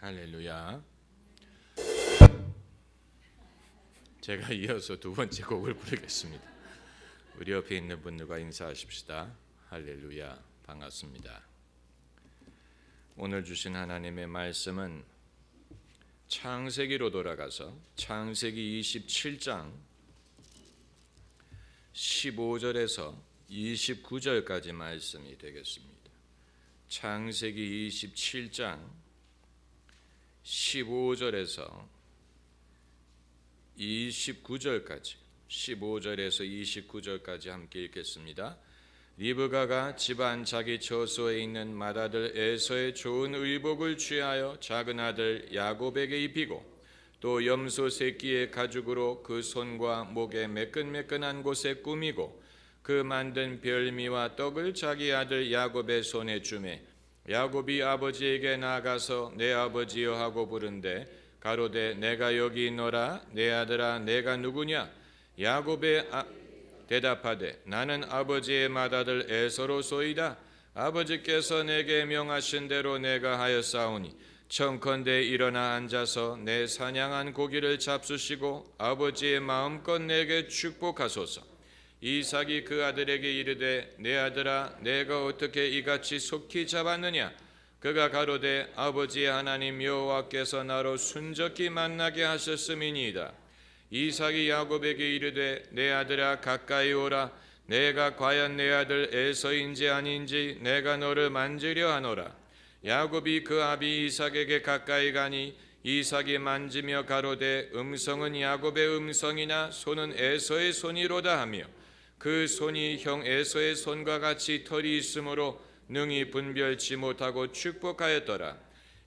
할렐루야. 제가 이어서 두 번째 곡을 부르겠습니다. 우리 옆에 있는 분들과 인사하십시다. 할렐루야. 반갑습니다. 오늘 주신 하나님의 말씀은 창세기로 돌아가서 창세기 27장 15절에서 29절까지 말씀이 되겠습니다. 창세기 27장 15절에서 29절까지 15절에서 29절까지 함께 읽겠습니다. 리브가가 집안 자기 처소에 있는 맏아들 에서의 좋은 의복을 취하여 작은 아들 야곱에게 입히고 또 염소 새끼의 가죽으로 그 손과 목에 매끈매끈한 곳에 꾸미고 그 만든 별미와 떡을 자기 아들 야곱의 손에 주매 야곱이 아버지에게 나아가서 내 아버지여 하고 부른데 가로되 내가 여기 있노라. 내 아들아 내가 누구냐? 야곱의 대답하되 나는 아버지의 맏아들 에서로소이다. 아버지께서 내게 명하신 대로 내가 하였사오니 청컨대 일어나 앉아서 내 사냥한 고기를 잡수시고 아버지의 마음껏 내게 축복하소서. 이삭이 그 아들에게 이르되 내 아들아 내가 어떻게 이같이 속히 잡았느냐? 그가 가로되 아버지의 하나님 여호와께서 나로 순적히 만나게 하셨음이니이다. 이삭이 야곱에게 이르되 내 아들아 가까이 오라. 내가 과연 내 아들 에서인지 아닌지 내가 너를 만지려 하노라. 야곱이 그 아비 이삭에게 가까이 가니 이삭이 만지며 가로되 음성은 야곱의 음성이나 손은 에서의 손이로다 하며 그 손이 형 에서의 손과 같이 털이 있으므로 능히 분별치 못하고 축복하였더라.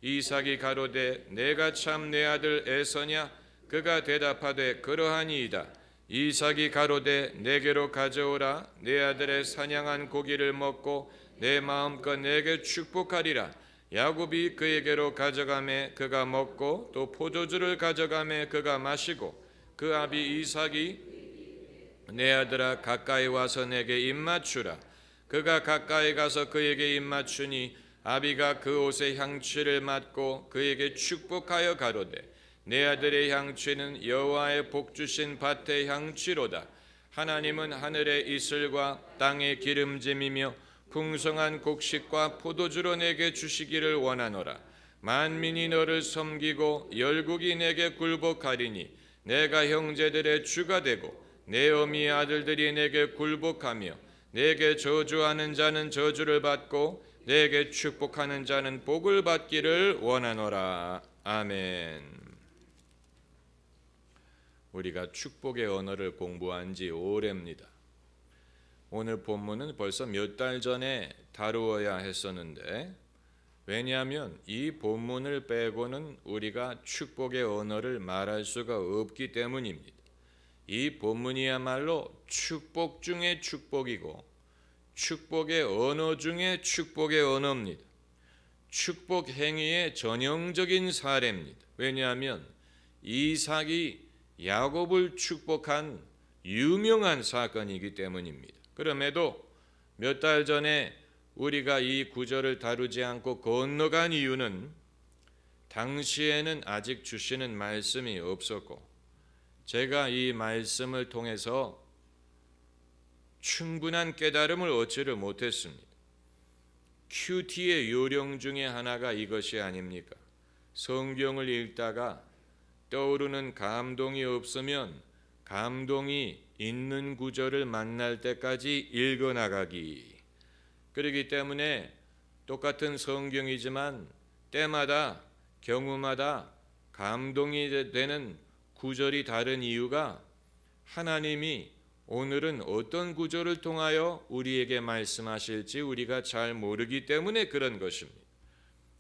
이삭이 가로되 내가 참 내 아들 에서냐? 그가 대답하되 그러하니이다. 이삭이 가로되 내게로 가져오라. 내 아들의 사냥한 고기를 먹고 내 마음껏 내게 축복하리라. 야곱이 그에게로 가져가매 그가 먹고 또 포도주를 가져가매 그가 마시고 그 아비 이삭이 내 아들아 가까이 와서 내게 입맞추라. 그가 가까이 가서 그에게 입맞추니 아비가 그 옷의 향취를 맡고 그에게 축복하여 가로되 내 아들의 향취는 여호와의 복 주신 밭의 향취로다. 하나님은 하늘의 이슬과 땅의 기름짐이며 풍성한 곡식과 포도주로 내게 주시기를 원하노라. 만민이 너를 섬기고 열국이 내게 굴복하리니 내가 형제들의 주가 되고 내 어미의 아들들이 내게 굴복하며 내게 저주하는 자는 저주를 받고 내게 축복하는 자는 복을 받기를 원하노라. 아멘. 우리가 축복의 언어를 공부한 지 오래입니다. 오늘 본문은 벌써 몇 달 전에 다루어야 했었는데 왜냐하면 이 본문을 빼고는 우리가 축복의 언어를 말할 수가 없기 때문입니다. 이 본문이야말로 축복 중의 축복이고 축복의 언어 중의 축복의 언어입니다. 축복 행위의 전형적인 사례입니다. 왜냐하면 이삭이 야곱을 축복한 유명한 사건이기 때문입니다. 그럼에도 몇 달 전에 우리가 이 구절을 다루지 않고 건너간 이유는 당시에는 아직 주시는 말씀이 없었고 제가 이 말씀을 통해서 충분한 깨달음을 얻지를 못했습니다. 큐티의 요령 중에 하나가 이것이 아닙니까? 성경을 읽다가 떠오르는 감동이 없으면 감동이 있는 구절을 만날 때까지 읽어나가기. 그렇기 때문에 똑같은 성경이지만 때마다 경우마다 감동이 되는 구절이 다른 이유가 하나님이 오늘은 어떤 구절을 통하여 우리에게 말씀하실지 우리가 잘 모르기 때문에 그런 것입니다.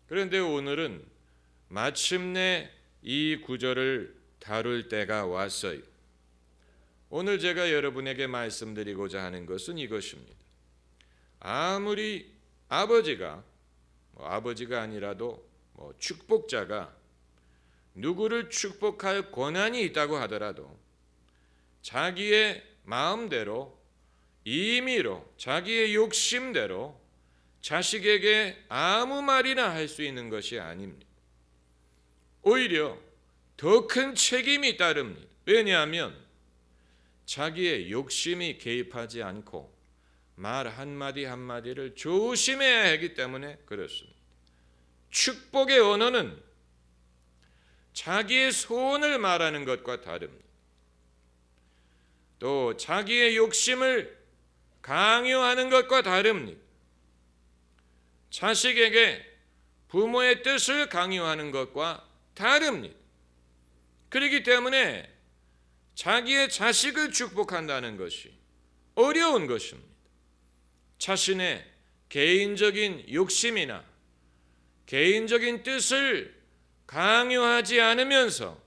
그런데 오늘은 마침내 이 구절을 다룰 때가 왔어요. 오늘 제가 여러분에게 말씀드리고자 하는 것은 이것입니다. 아무리 아버지가 아니라도 축복자가 누구를 축복할 권한이 있다고 하더라도 자기의 마음대로 임의로 자기의 욕심대로 자식에게 아무 말이나 할 수 있는 것이 아닙니다. 오히려 더 큰 책임이 따릅니다. 왜냐하면 자기의 욕심이 개입하지 않고 말 한마디 한마디를 조심해야 하기 때문에 그렇습니다. 축복의 언어는 자기의 소원을 말하는 것과 다릅니다. 또 자기의 욕심을 강요하는 것과 다릅니다. 자식에게 부모의 뜻을 강요하는 것과 다릅니다. 그렇기 때문에 자기의 자식을 축복한다는 것이 어려운 것입니다. 자신의 개인적인 욕심이나 개인적인 뜻을 강요하지 않으면서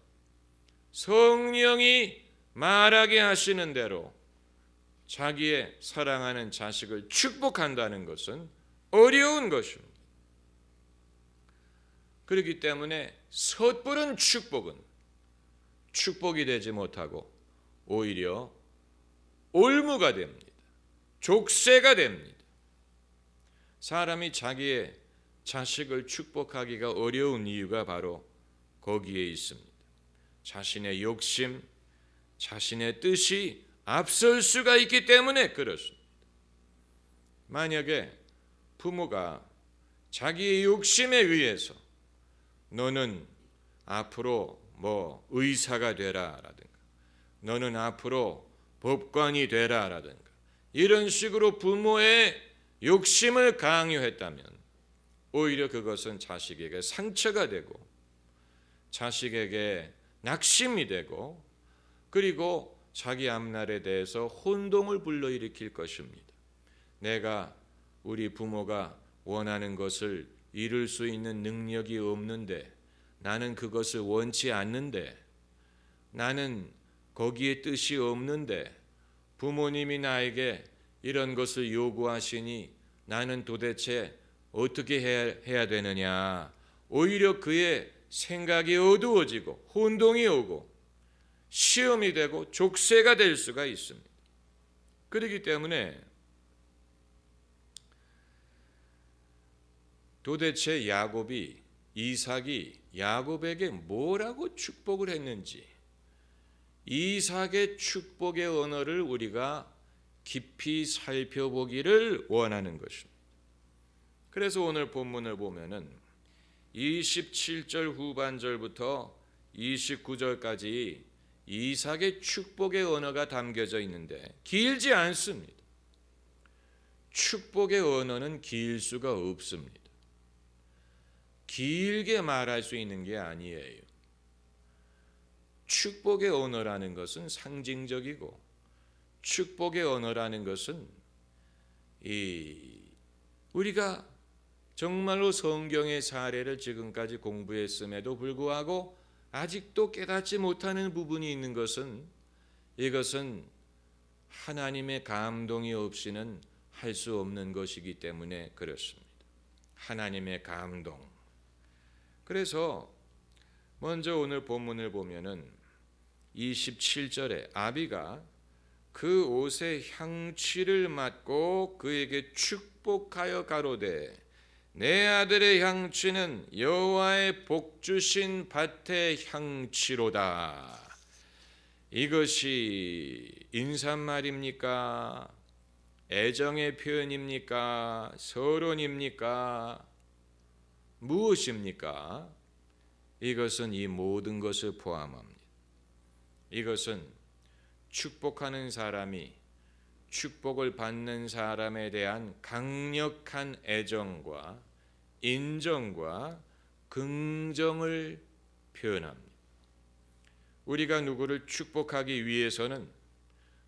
성령이 말하게 하시는 대로 자기의 사랑하는 자식을 축복한다는 것은 어려운 것입니다. 그렇기 때문에 섣부른 축복은 축복이 되지 못하고 오히려 올무가 됩니다. 족쇄가 됩니다. 사람이 자기의 자식을 축복하기가 어려운 이유가 바로 거기에 있습니다. 자신의 욕심, 자신의 뜻이 앞설 수가 있기 때문에 그렇습니다. 만약에 부모가 자기의 욕심에 의해서 너는 앞으로 의사가 되라라든가 너는 앞으로 법관이 되라라든가 이런 식으로 부모의 욕심을 강요했다면 오히려 그것은 자식에게 상처가 되고 자식에게 낙심이 되고 그리고 자기 앞날에 대해서 혼동을 불러일으킬 것입니다. 내가 우리 부모가 원하는 것을 이룰 수 있는 능력이 없는데 나는 그것을 원치 않는데 나는 거기에 뜻이 없는데 부모님이 나에게 이런 것을 요구하시니 나는 도대체 어떻게 해야 되느냐. 오히려 그의 생각이 어두워지고 혼동이 오고 시험이 되고 족쇄가 될 수가 있습니다. 그렇기 때문에 도대체 이삭이 야곱에게 뭐라고 축복을 했는지 이삭의 축복의 언어를 우리가 깊이 살펴보기를 원하는 것입니다. 그래서 오늘 본문을 보면은 27절 후반절부터 29절까지 이삭의 축복의 언어가 담겨져 있는데 길지 않습니다. 축복의 언어는 길 수가 없습니다. 길게 말할 수 있는 게 아니에요. 축복의 언어라는 것은 상징적이고 축복의 언어라는 것은 우리가 정말로 성경의 사례를 지금까지 공부했음에도 불구하고 아직도 깨닫지 못하는 부분이 있는 것은 이것은 하나님의 감동이 없이는 할 수 없는 것이기 때문에 그렇습니다. 하나님의 감동. 그래서 먼저 오늘 본문을 보면은 27절에 아비가 그 옷의 향취를 맡고 그에게 축복하여 가로되 내 아들의 향취는 여호와의 복 주신 밭의 향취로다. 이것이 인사말입니까? 애정의 표현입니까? 서론입니까? 무엇입니까? 이것은 이 모든 것을 포함합니다. 이것은 축복하는 사람이 축복을 받는 사람에 대한 강력한 애정과 인정과 긍정을 표현합니다. 우리가 누구를 축복하기 위해서는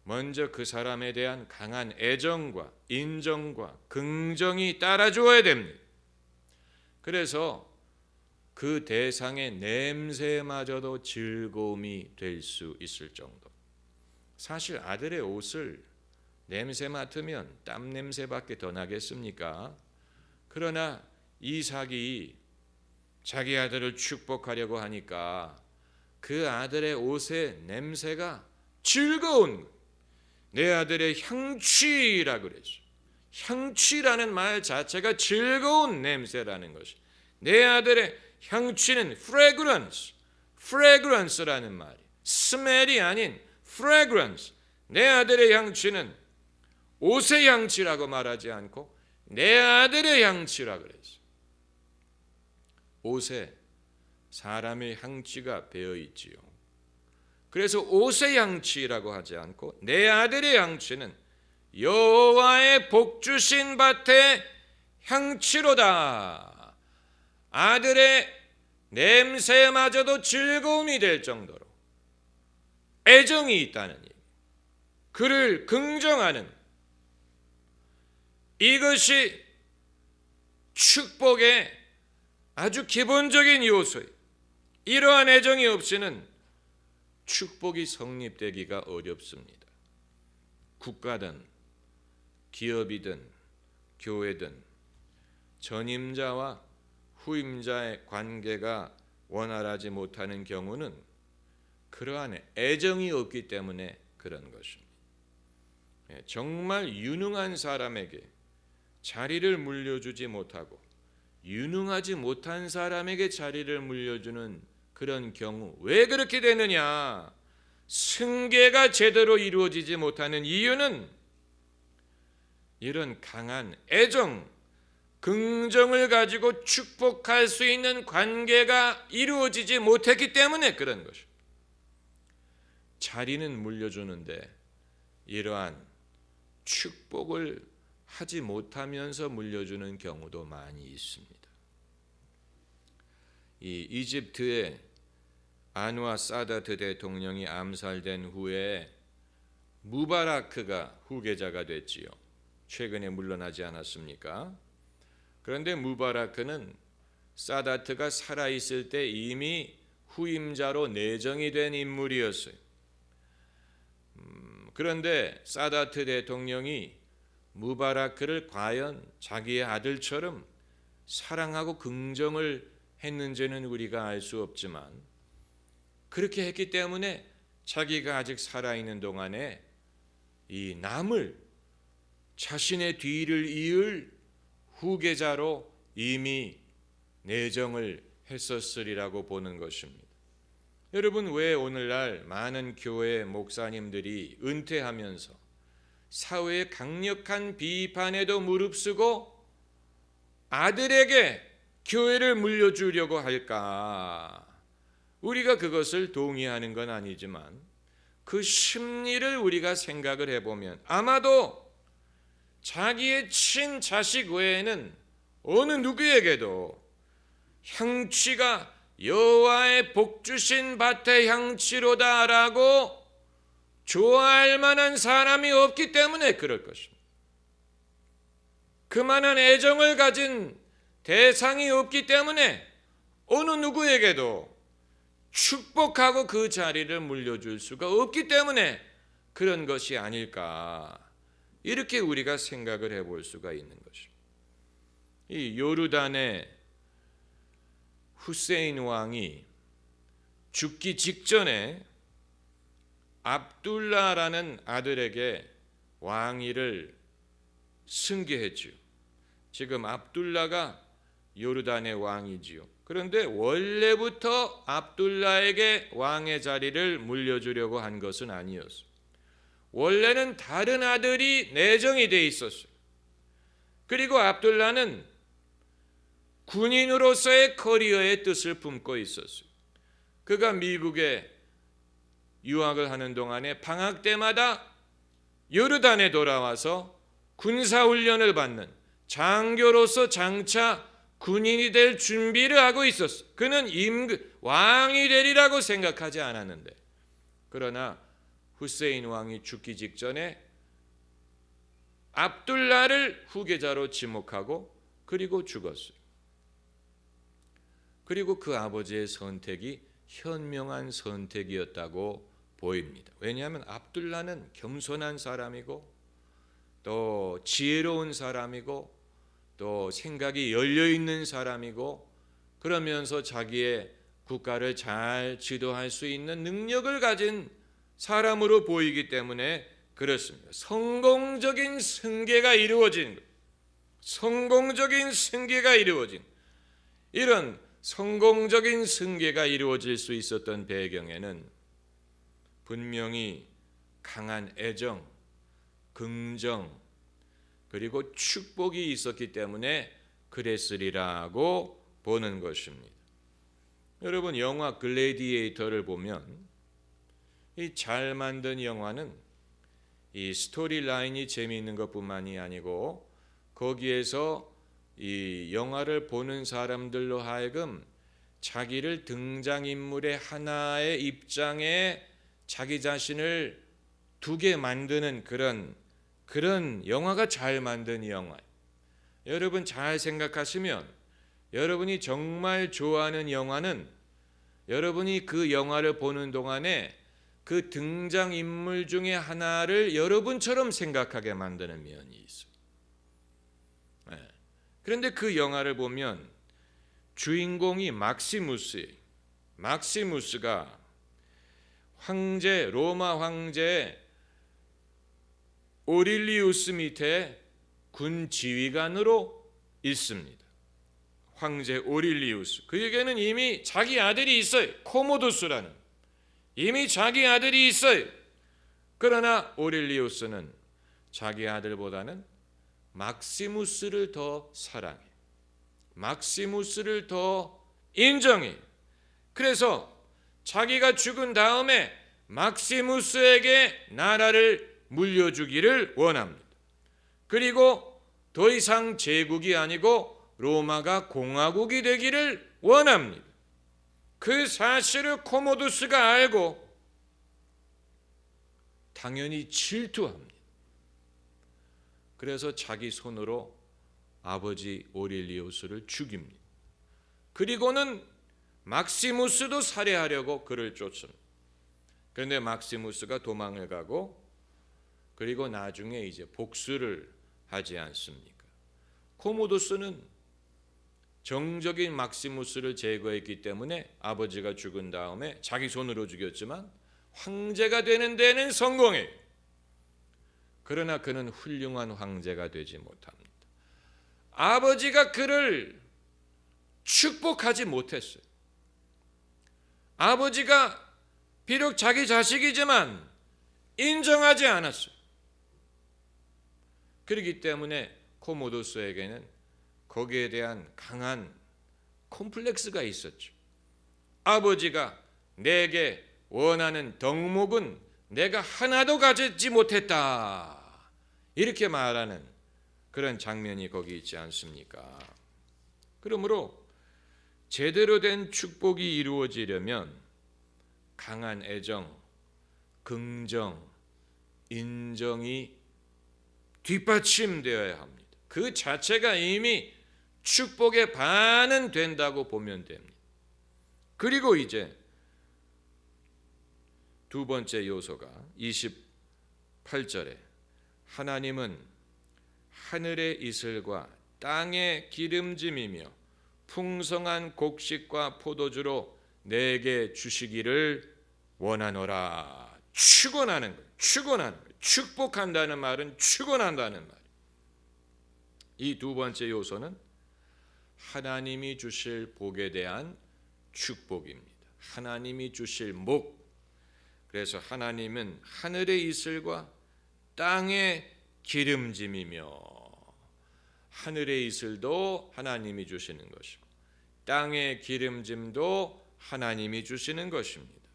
먼저 그 사람에 대한 강한 애정과 인정과 긍정이 따라줘야 됩니다. 그래서 그 대상의 냄새마저도 즐거움이 될 수 있을 정도. 사실 아들의 옷을 냄새 맡으면 땀 냄새밖에 더 나겠습니까? 그러나 이삭이 자기 아들을 축복하려고 하니까 그 아들의 옷의 냄새가 즐거운, 내 아들의 향취라 그랬죠. 향취라는 말 자체가 즐거운 냄새라는 것이, 내 아들의 향취는 fragrance라는 말이, 스멜이 아닌 fragrance. 내 아들의 향취는 옷의 향취라고 말하지 않고 내 아들의 향취라 그랬어요. 옷에 사람의 향취가 배어 있지요. 그래서 옷의 향취라고 하지 않고 내 아들의 향취는 여호와의 복 주신 밭의 향취로다. 아들의 냄새마저도 즐거움이 될 정도로 애정이 있다는 얘기, 그를 긍정하는, 이것이 축복의 아주 기본적인 요소예요. 이러한 애정이 없이는 축복이 성립되기가 어렵습니다. 국가든 기업이든 교회든 전임자와 후임자의 관계가 원활하지 못하는 경우는 그러한 애정이 없기 때문에 그런 것입니다. 정말 유능한 사람에게 자리를 물려주지 못하고 유능하지 못한 사람에게 자리를 물려주는 그런 경우, 왜 그렇게 되느냐? 승계가 제대로 이루어지지 못하는 이유는 이런 강한 애정, 긍정을 가지고 축복할 수 있는 관계가 이루어지지 못했기 때문에 그런 것입니다. 자리는 물려주는데 이러한 축복을 하지 못하면서 물려주는 경우도 많이 있습니다. 이 이집트의 안와 사다트 대통령이 암살된 후에 무바라크가 후계자가 됐지요. 최근에 물러나지 않았습니까? 그런데 무바라크는 사다트가 살아있을 때 이미 후임자로 내정이 된 인물이었어요. 그런데 사다트 대통령이 무바라크를 과연 자기의 아들처럼 사랑하고 긍정을 했는지는 우리가 알 수 없지만, 그렇게 했기 때문에 자기가 아직 살아있는 동안에 이 남을, 자신의 뒤를 이을 후계자로 이미 내정을 했었으리라고 보는 것입니다. 여러분, 왜 오늘날 많은 교회 목사님들이 은퇴하면서 사회의 강력한 비판에도 무릅쓰고 아들에게 교회를 물려주려고 할까? 우리가 그것을 동의하는 건 아니지만 그 심리를 우리가 생각을 해보면 아마도 자기의 친자식 외에는 어느 누구에게도 향취가 여호와의 복 주신 밭의 향취로다라고 좋아할 만한 사람이 없기 때문에 그럴 것입니다. 그만한 애정을 가진 대상이 없기 때문에 어느 누구에게도 축복하고 그 자리를 물려줄 수가 없기 때문에 그런 것이 아닐까, 이렇게 우리가 생각을 해볼 수가 있는 것입니다. 이 요르단의 후세인 왕이 죽기 직전에 압둘라라는 아들에게 왕위를 승계했지요. 지금 압둘라가 요르단의 왕이지요. 그런데 원래부터 압둘라에게 왕의 자리를 물려주려고 한 것은 아니었어요. 원래는 다른 아들이 내정이 돼 있었어요. 그리고 압둘라는 군인으로서의 커리어의 뜻을 품고 있었어요. 그가 미국에 유학을 하는 동안에 방학 때마다 요르단에 돌아와서 군사훈련을 받는 장교로서 장차 군인이 될 준비를 하고 있었어요. 그는 왕이 되리라고 생각하지 않았는데, 그러나 후세인 왕이 죽기 직전에 압둘라를 후계자로 지목하고 그리고 죽었어요. 그리고 그 아버지의 선택이 현명한 선택이었다고 보입니다. 왜냐하면 압둘라는 겸손한 사람이고 또 지혜로운 사람이고 또 생각이 열려있는 사람이고, 그러면서 자기의 국가를 잘 지도할 수 있는 능력을 가진 사람으로 보이기 때문에 그렇습니다. 성공적인 승계가 이루어진 이런 성공적인 승계가 이루어질 수 있었던 배경에는 분명히 강한 애정, 긍정, 그리고 축복이 있었기 때문에 그랬으리라고 보는 것입니다. 여러분, 영화 글래디에이터를 보면 이 잘 만든 영화는 이 스토리 라인이 재미있는 것뿐만이 아니고 거기에서 이 영화를 보는 사람들로 하여금 자기를 등장인물의 하나의 입장에 자기 자신을 두게 만드는 그런 영화가 잘 만든 영화예요. 여러분 잘 생각하시면 여러분이 정말 좋아하는 영화는 여러분이 그 영화를 보는 동안에 그 등장인물 중에 하나를 여러분처럼 생각하게 만드는 면이 있어요. 그런데 그 영화를 보면 주인공이 막시무스예요. 막시무스가 로마 황제 오릴리우스 밑에 군 지휘관으로 있습니다. 황제 오릴리우스, 그에게는 이미 자기 아들이 있어요. 코모도스라는 이미 자기 아들이 있어요. 그러나 오릴리우스는 자기 아들보다는 막시무스를 더 사랑해, 막시무스를 더 인정해. 그래서 자기가 죽은 다음에 막시무스에게 나라를 물려주기를 원합니다. 그리고 더 이상 제국이 아니고 로마가 공화국이 되기를 원합니다. 그 사실을 코모두스가 알고 당연히 질투합니다. 그래서 자기 손으로 아버지 오릴리우스를 죽입니다. 그리고는 막시무스도 살해하려고 그를 쫓습니다. 그런데 막시무스가 도망을 가고 그리고 나중에 이제 복수를 하지 않습니까? 코모도스는 정적인 막시무스를 제거했기 때문에 아버지가 죽은 다음에 자기 손으로 죽였지만 황제가 되는 데는 성공해요. 그러나 그는 훌륭한 황제가 되지 못합니다. 아버지가 그를 축복하지 못했어요. 아버지가 비록 자기 자식이지만 인정하지 않았어요. 그렇기 때문에 코모도스에게는 거기에 대한 강한 콤플렉스가 있었죠. 아버지가 내게 원하는 덕목은 내가 하나도 가지지 못했다, 이렇게 말하는 그런 장면이 거기 있지 않습니까? 그러므로 제대로 된 축복이 이루어지려면 강한 애정, 긍정, 인정이 뒷받침되어야 합니다. 그 자체가 이미 축복의 반은 된다고 보면 됩니다. 그리고 이제 두 번째 요소가 28절에 하나님은 하늘의 이슬과 땅의 기름짐이며 풍성한 곡식과 포도주로 내게 주시기를 원하노라. 축원하는 거예요. 축원하는 거예요. 축복한다는 말은 축원한다는 말. 이 두 번째 요소는 하나님이 주실 복에 대한 축복입니다. 하나님이 주실 복. 그래서 하나님은 하늘의 이슬과 땅의 기름짐이며, 하늘의 이슬도 하나님이 주시는 것이고 땅의 기름짐도 하나님이 주시는 것입니다.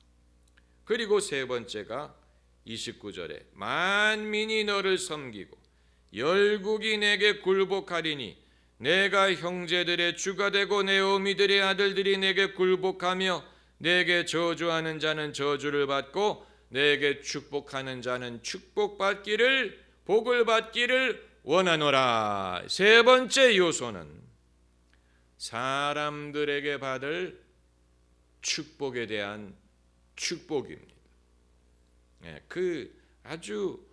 그리고 세 번째가 29절에 만민이 너를 섬기고 열국이 내게 굴복하리니 내가 형제들의 주가 되고 내 어미들의 아들들이 내게 굴복하며 내게 저주하는 자는 저주를 받고 내게 축복하는 자는 축복받기를, 복을 받기를 원하노라. 세 번째 요소는 사람들에게 받을 축복에 대한 축복입니다. 아주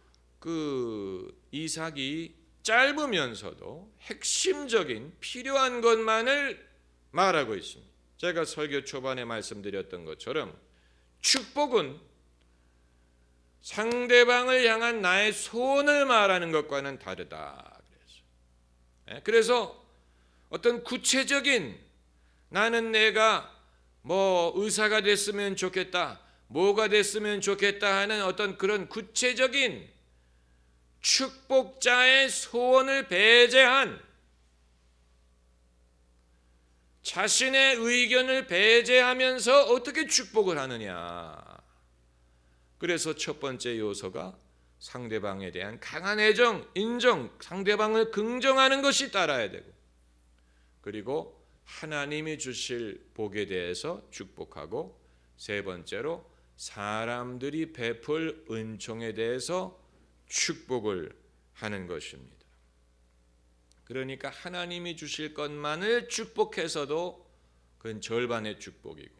이삭이 짧으면서도 핵심적인 필요한 것만을 말하고 있습니다. 제가 설교 초반에 말씀드렸던 것처럼 축복은 상대방을 향한 나의 소원을 말하는 것과는 다르다. 그래서 어떤 구체적인 나는 내가 뭐 의사가 됐으면 좋겠다, 뭐가 됐으면 좋겠다 하는 어떤 그런 구체적인 축복자의 소원을 배제한, 자신의 의견을 배제하면서 어떻게 축복을 하느냐. 그래서 첫 번째 요소가 상대방에 대한 강한 애정, 인정, 상대방을 긍정하는 것이 따라야 되고, 그리고 하나님이 주실 복에 대해서 축복하고, 세 번째로 사람들이 베풀 은총에 대해서 축복을 하는 것입니다. 그러니까 하나님이 주실 것만을 축복해서도 그건 절반의 축복이고,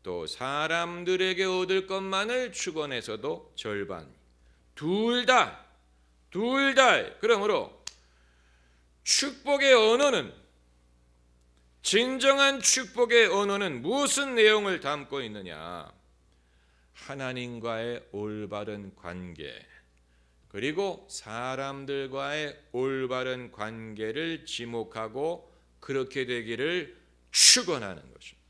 또 사람들에게 얻을 것만을 축원해서도 절반, 둘 다. 그러므로 축복의 언어는, 진정한 축복의 언어는 무슨 내용을 담고 있느냐? 하나님과의 올바른 관계, 그리고 사람들과의 올바른 관계를 지목하고 그렇게 되기를 축원하는 것입니다.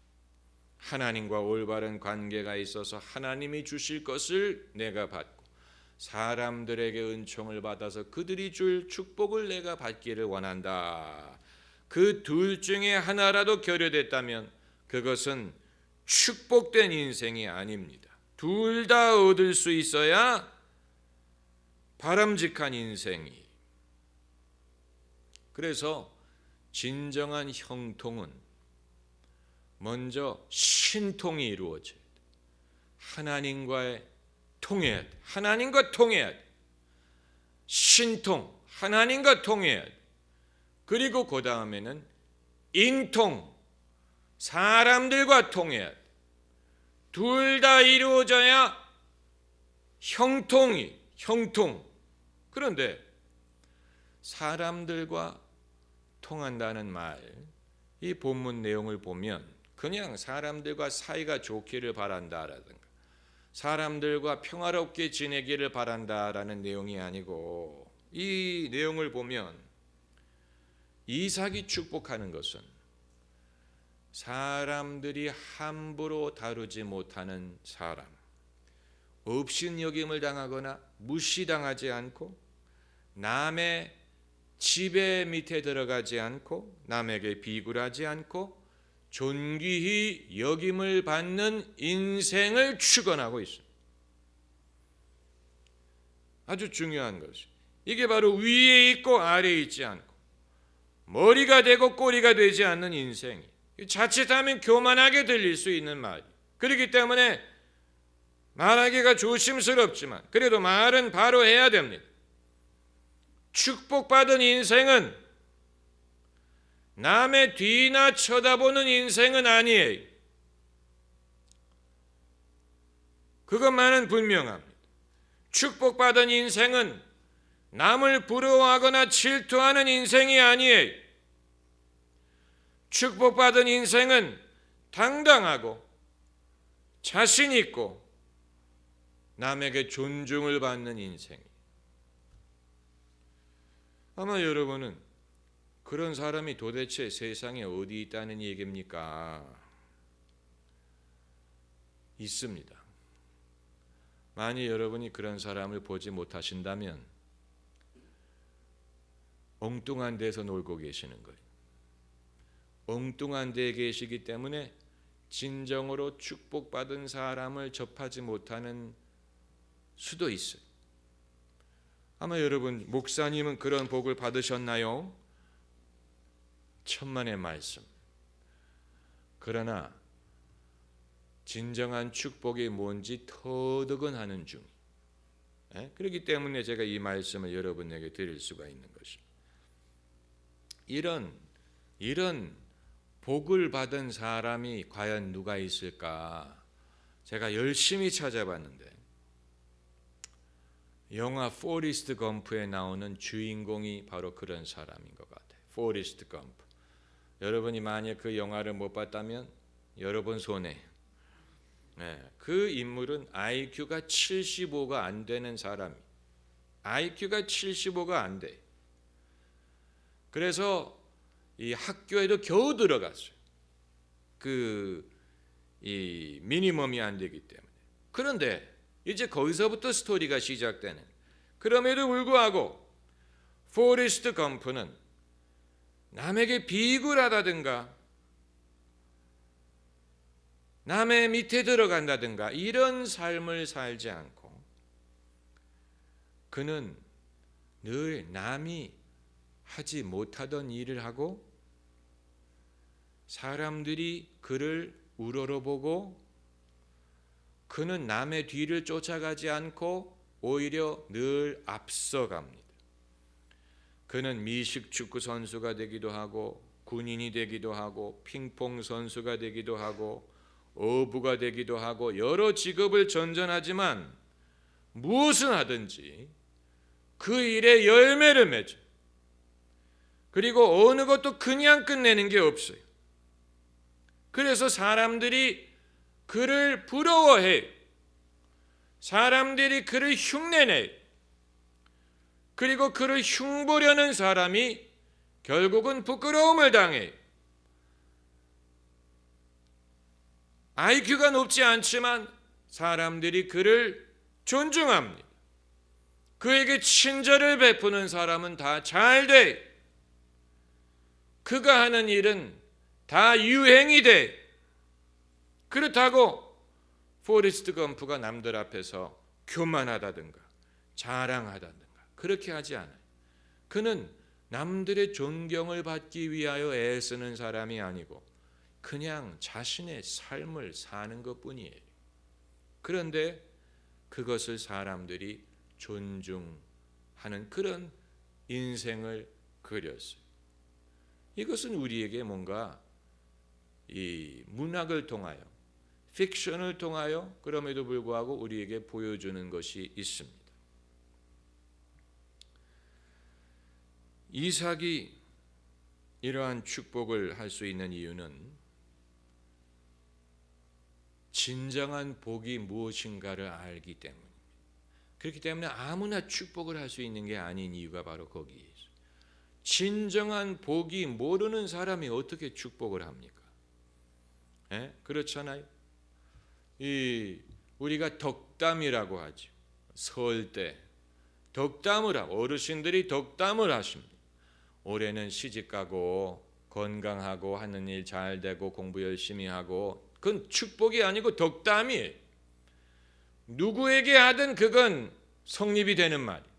하나님과 올바른 관계가 있어서 하나님이 주실 것을 내가 받고, 사람들에게 은총을 받아서 그들이 줄 축복을 내가 받기를 원한다. 그 둘 중에 하나라도 결여됐다면 그것은 축복된 인생이 아닙니다. 둘 다 얻을 수 있어야 바람직한 인생이. 그래서 진정한 형통은 먼저 신통이 이루어져야 돼. 하나님과의 통해야 돼. 하나님과 통해야 돼. 신통, 하나님과 통해야 돼. 그리고 그 다음에는 인통, 사람들과 통해야 돼. 둘 다 이루어져야 형통. 그런데 사람들과 통한다는 말, 이 본문 내용을 보면 그냥 사람들과 사이가 좋기를 바란다라든가 사람들과 평화롭게 지내기를 바란다라는 내용이 아니고, 이 내용을 보면 이삭이 축복하는 것은 사람들이 함부로 다루지 못하는 사람, 업신여김을 당하거나 무시당하지 않고, 남의 지배 밑에 들어가지 않고, 남에게 비굴하지 않고 존귀히 여김을 받는 인생을 축원하고 있습니다. 아주 중요한 것이, 이게 바로 위에 있고 아래에 있지 않고 머리가 되고 꼬리가 되지 않는 인생이, 자칫하면 교만하게 들릴 수 있는 말. 그렇기 때문에 말하기가 조심스럽지만 그래도 말은 바로 해야 됩니다. 축복받은 인생은 남의 뒤나 쳐다보는 인생은 아니에요. 그것만은 분명합니다. 축복받은 인생은 남을 부러워하거나 질투하는 인생이 아니에요. 축복받은 인생은 당당하고 자신 있고 남에게 존중을 받는 인생이에요. 아마 여러분은 그런 사람이 도대체 세상에 어디 있다는 얘기입니까? 있습니다. 만약 여러분이 그런 사람을 보지 못하신다면 엉뚱한 데서 놀고 계시는 거예요. 엉뚱한 데에 계시기 때문에 진정으로 축복받은 사람을 접하지 못하는 수도 있어요. 아마 여러분, 목사님은 그런 복을 받으셨나요? 천만의 말씀. 그러나 진정한 축복이 뭔지 터득은 하는 중. 그렇기 때문에 제가 이 말씀을 여러분에게 드릴 수가 있는 것입니다. 이런 복을 받은 사람이 과연 누가 있을까? 제가 열심히 찾아봤는데 영화 포리스트 검프에 나오는 주인공이 바로 그런 사람인 것 같아요. 포리스트 검프. 여러분이 만약 그 영화를 못 봤다면 여러분 손에, 그 인물은 IQ가 75가 안 되는 사람이, IQ가 75가 안 돼. 그래서 이 학교에도 겨우 들어갔어요. 이 미니멈이 안 되기 때문에. 그런데 이제 거기서부터 스토리가 시작되는. 그럼에도 불구하고 포레스트 검프는 남에게 비굴하다든가 남의 밑에 들어간다든가 이런 삶을 살지 않고 그는 늘 남이 하지 못하던 일을 하고 사람들이 그를 우러러보고 그는 남의 뒤를 쫓아가지 않고 오히려 늘 앞서갑니다. 그는 미식 축구 선수가 되기도 하고 군인이 되기도 하고 핑퐁 선수가 되기도 하고 어부가 되기도 하고 여러 직업을 전전하지만 무엇을 하든지 그 일에 열매를 맺어. 그리고 어느 것도 그냥 끝내는 게 없어요. 그래서 사람들이 그를 부러워해. 사람들이 그를 흉내내. 그리고 그를 흉보려는 사람이 결국은 부끄러움을 당해. IQ가 높지 않지만 사람들이 그를 존중합니다. 그에게 친절을 베푸는 사람은 다 잘 돼. 그가 하는 일은 다 유행이 돼. 그렇다고 포레스트 검프가 남들 앞에서 교만하다든가 자랑하다든가 그렇게 하지 않아요. 그는 남들의 존경을 받기 위하여 애쓰는 사람이 아니고 그냥 자신의 삶을 사는 것뿐이에요. 그런데 그것을 사람들이 존중하는 그런 인생을 그렸어요. 이것은 우리에게 뭔가 이 문학을 통하여 픽션을 통하여 그럼에도 불구하고 우리에게 보여주는 것이 있습니다. 이삭이 이러한 축복을 할 수 있는 이유는 진정한 복이 무엇인가를 알기 때문입니다. 그렇기 때문에 아무나 축복을 할 수 있는 게 아닌 이유가 바로 거기에 있어요. 진정한 복이 모르는 사람이 어떻게 축복을 합니까? 그렇잖아요. 우리가 덕담이라고 하죠. 설 때 덕담을 하고 어르신들이 덕담을 하십니다. 올해는 시집가고 건강하고 하는 일 잘 되고 공부 열심히 하고 그건 축복이 아니고 덕담이에요. 누구에게 하든 그건 성립이 되는 말이에요.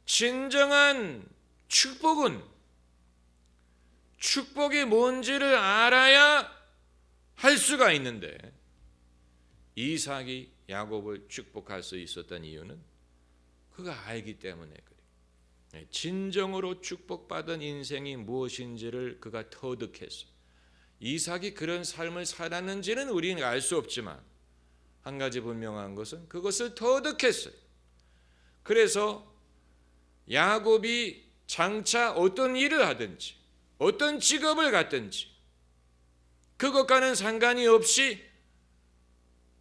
진정한 축복은 축복이 뭔지를 알아야 할 수가 있는데 이삭이 야곱을 축복할 수 있었던 이유는 그가 알기 때문에 그래요. 진정으로 축복받은 인생이 무엇인지를 그가 터득했어요. 이삭이 그런 삶을 살았는지는 우리는 알 수 없지만 한 가지 분명한 것은 그것을 터득했어요. 그래서 야곱이 장차 어떤 일을 하든지 어떤 직업을 갖든지 그것과는 상관이 없이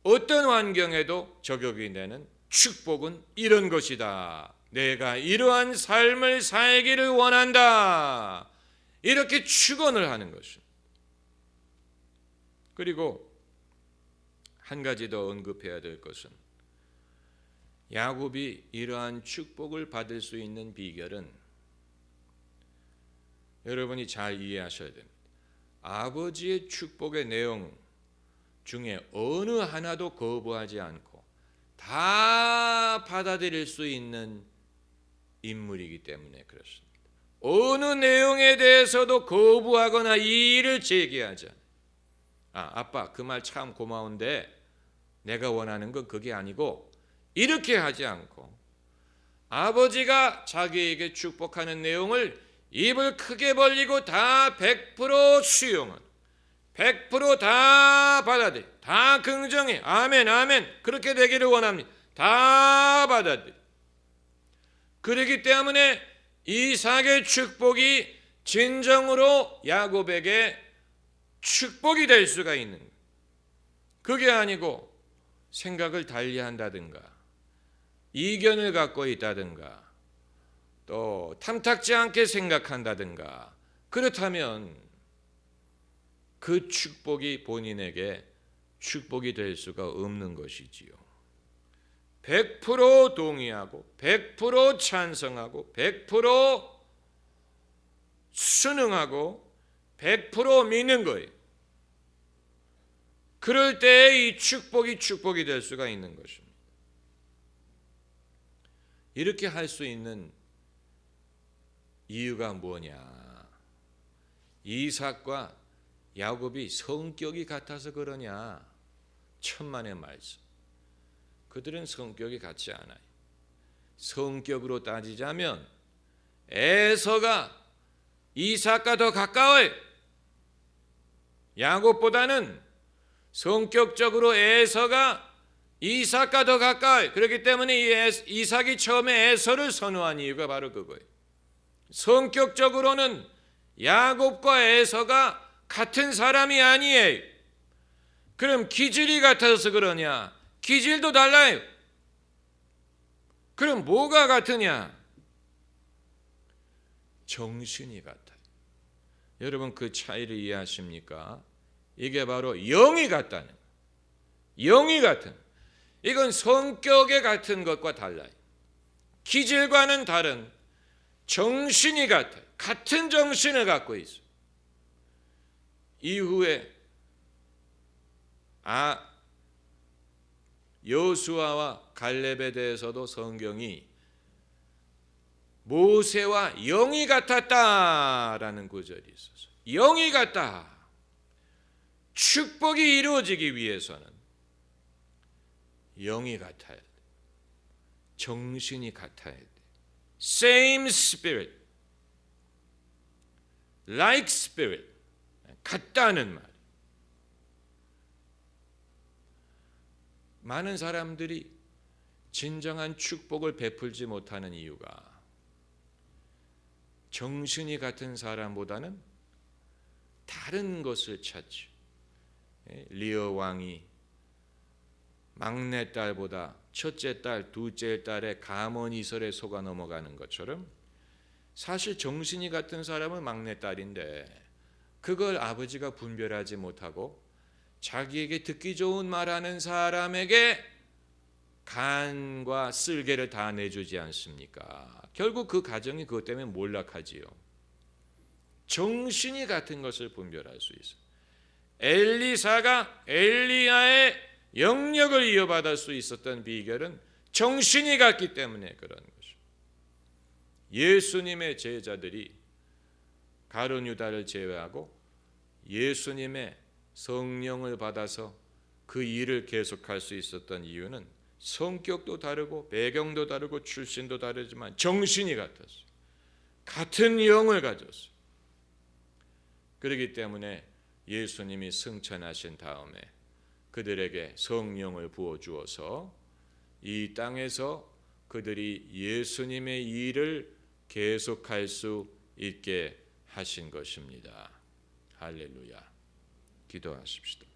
어떤 환경에도 적용이 되는 축복은 이런 것이다. 내가 이러한 삶을 살기를 원한다. 이렇게 축원을 하는 것입니다. 그리고 한 가지 더 언급해야 될 것은 야곱이 이러한 축복을 받을 수 있는 비결은 여러분이 잘 이해하셔야 됩니다. 아버지의 축복의 내용 중에 어느 하나도 거부하지 않고 다 받아들일 수 있는 인물이기 때문에 그렇습니다. 어느 내용에 대해서도 거부하거나 이의를 제기하지 않아요. 아빠 그 말 참 고마운데 내가 원하는 건 그게 아니고 이렇게 하지 않고 아버지가 자기에게 축복하는 내용을 입을 크게 벌리고 다 100% 수용은 100% 다 받아들여 다 긍정해 아멘 아멘 그렇게 되기를 원합니다. 다 받아들여. 그렇기 때문에 이삭의 축복이 진정으로 야곱에게 축복이 될 수가 있는 거예요. 그게 아니고 생각을 달리한다든가 이견을 갖고 있다든가 또 탐탁지 않게 생각한다든가 그렇다면 그 축복이 본인에게 축복이 될 수가 없는 것이지요. 100% 동의하고 100% 찬성하고 100% 순응하고 100% 믿는 거예요. 그럴 때 이 축복이 될 수가 있는 것입니다. 이렇게 할 수 있는 이유가 뭐냐? 이삭과 야곱이 성격이 같아서 그러냐? 천만의 말씀. 그들은 성격이 같지 않아요. 성격으로 따지자면 에서가 이삭과 더 가까워요. 야곱보다는 성격적으로 에서가 이삭과 더 가까워요. 그렇기 때문에 이삭이 처음에 에서를 선호한 이유가 바로 그거예요. 성격적으로는 야곱과 에서가 같은 사람이 아니에요. 그럼 기질이 같아서 그러냐? 기질도 달라요. 그럼 뭐가 같으냐? 정신이 같아요. 여러분 그 차이를 이해하십니까? 이게 바로 영이 같다는 거예요. 영이 같은. 이건 성격에 같은 것과 달라요. 기질과는 다른 정신이 같아요. 같은 정신을 갖고 있어요. 이후에 여호수아와 갈렙에 대해서도 성경이 모세와 영이 같았다라는 구절이 있어서 영이 같다. 축복이 이루어지기 위해서는 영이 같아야 돼. 정신이 같아야 돼. Same spirit, like spirit, 같다는 말. 많은 사람들이 진정한 축복을 베풀지 못하는 이유가 정신이 같은 사람보다는 다른 것을 찾죠. 리어 왕이 막내딸보다 첫째 딸, 둘째 딸의 가문 이설에 속아 넘어가는 것처럼 사실 정신이 같은 사람은 막내딸인데 그걸 아버지가 분별하지 못하고 자기에게 듣기 좋은 말하는 사람에게 간과 쓸개를 다 내주지 않습니까? 결국 그 가정이 그것 때문에 몰락하지요. 정신이 같은 것을 분별할 수 있어요. 엘리사가 엘리야의 영역을 이어받을 수 있었던 비결은 정신이 같기 때문에 그런 것이죠. 예수님의 제자들이 가룟 유다를 제외하고 예수님의 성령을 받아서 그 일을 계속할 수 있었던 이유는 성격도 다르고 배경도 다르고 출신도 다르지만 정신이 같았어요. 같은 영을 가졌어요. 그렇기 때문에 예수님이 승천하신 다음에 그들에게 성령을 부어주어서 이 땅에서 그들이 예수님의 일을 계속할 수 있게 하신 것입니다. 할렐루야. 기도하십시다.